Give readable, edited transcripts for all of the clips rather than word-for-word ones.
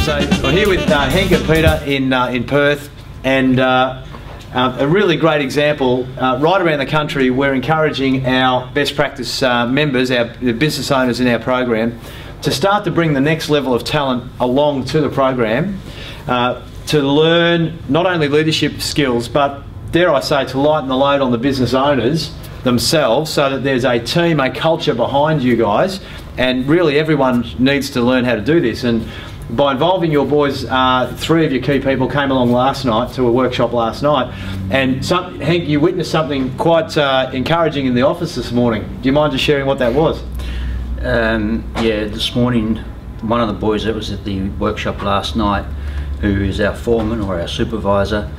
So we're here with Hendrik Peter in Perth, and a really great example. Right around the country, we're encouraging our best practice members, the business owners in our program, to start to bring the next level of talent along to the program, to learn not only leadership skills, but dare I say, to lighten the load on the business owners themselves, so that there's a team, a culture behind you guys, and really everyone needs to learn how to do this. And by involving your boys, 3 of your key people came along last night to a workshop last night, and Hank, you witnessed something quite encouraging in the office this morning. Do you mind just sharing what that was? Yeah, this morning one of the boys that was at the workshop last night, who is our foreman or our supervisor,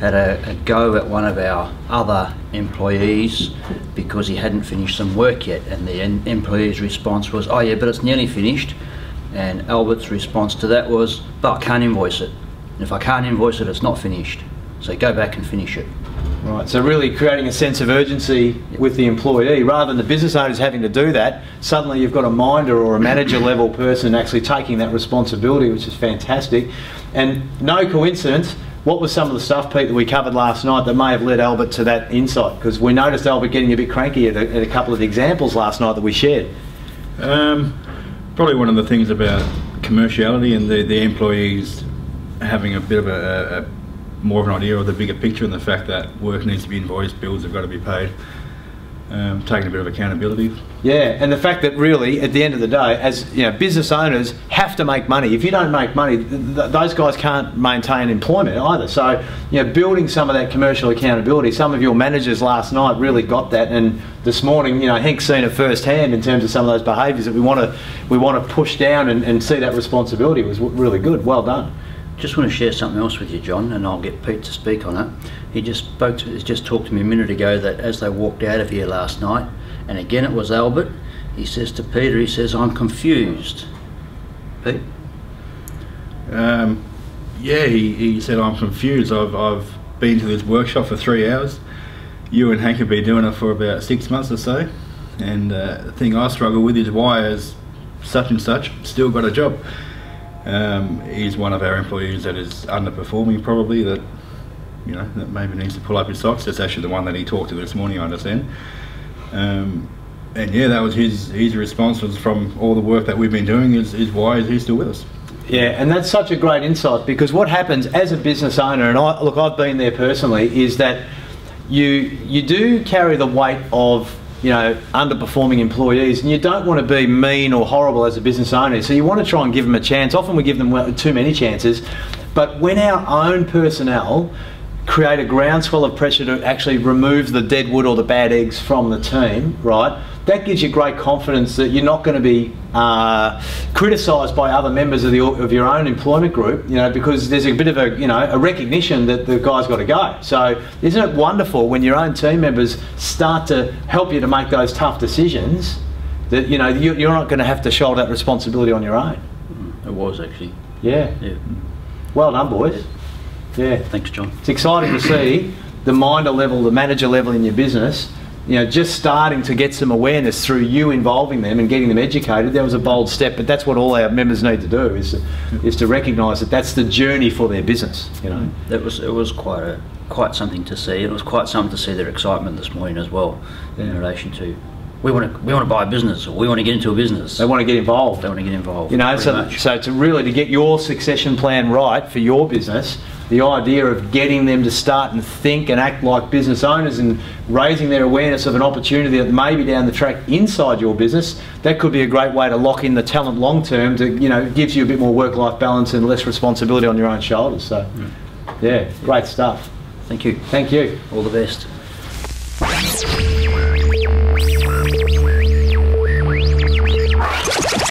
had a go at one of our other employees because he hadn't finished some work yet, and the employee's response was, "Oh yeah, but it's nearly finished." And Albert's response to that was, "But I can't invoice it. And if I can't invoice it, it's not finished. So go back and finish it." Right, so really creating a sense of urgency with the employee, rather than the business owners having to do that. Suddenly you've got a minder or a manager level person actually taking that responsibility, which is fantastic. And no coincidence, what was some of the stuff, Pete, that we covered last night that may have led Albert to that insight? Because we noticed Albert getting a bit cranky at a couple of examples last night that we shared. Probably one of the things about commerciality and the employees having a bit of a more of an idea of the bigger picture, and the fact that work needs to be invoiced, bills have got to be paid, taking a bit of accountability. Yeah, and the fact that really at the end of the day, as you know, business owners have to make money. If you don't make money, those guys can't maintain employment either. So you know, building some of that commercial accountability. Some of your managers last night really got that, and this morning, you know, Hank's seen it firsthand in terms of some of those behaviours that we want to push down and see that responsibility was really good. Well done. Just want to share something else with you, John, and I'll get Pete to speak on it. He just talked to me a minute ago that as they walked out of here last night, and again it was Albert, he says to Peter, he says, "I'm confused." Pete? Yeah, he said, "I'm confused. I've been to this workshop for 3 hours. You and Hank have been doing it for about 6 months or so, and the thing I struggle with is why has such and such still got a job?" He's one of our employees that is underperforming, probably, that you know, that maybe needs to pull up his socks. That's actually the one that he talked to this morning, I understand. And yeah, that was his response, was from all the work that we've been doing is why is he still with us? Yeah, and that's such a great insight, because what happens as a business owner, and I've been there personally, is that you do carry the weight of, you know, underperforming employees, and you don't want to be mean or horrible as a business owner, so you want to try and give them a chance. Often we give them too many chances, but when our own personnel create a groundswell of pressure to actually remove the dead wood or the bad eggs from the team, right, that gives you great confidence that you're not going to be criticised by other members of your own employment group, you know, because there's a bit of a recognition that the guy's got to go. So isn't it wonderful when your own team members start to help you to make those tough decisions, that you know you're not going to have to shoulder that responsibility on your own? It was actually. Yeah. Well done, boys. Yeah. Thanks, John. It's exciting to see the minder level, the manager level in your business, you know, just starting to get some awareness through you involving them and getting them educated. That was a bold step, but that's what all our members need to do, is to recognise that that's the journey for their business. You know, it was quite something to see. It was quite something to see their excitement this morning as well, in relation to we want to buy a business, or we want to get into a business. They want to get involved. They want to get involved. You know, so to get your succession plan right for your business, the idea of getting them to start and think and act like business owners and raising their awareness of an opportunity that may be down the track inside your business, that could be a great way to lock in the talent long term, to, you know, gives you a bit more work-life balance and less responsibility on your own shoulders. So, yeah, great stuff. Thank you. Thank you. All the best.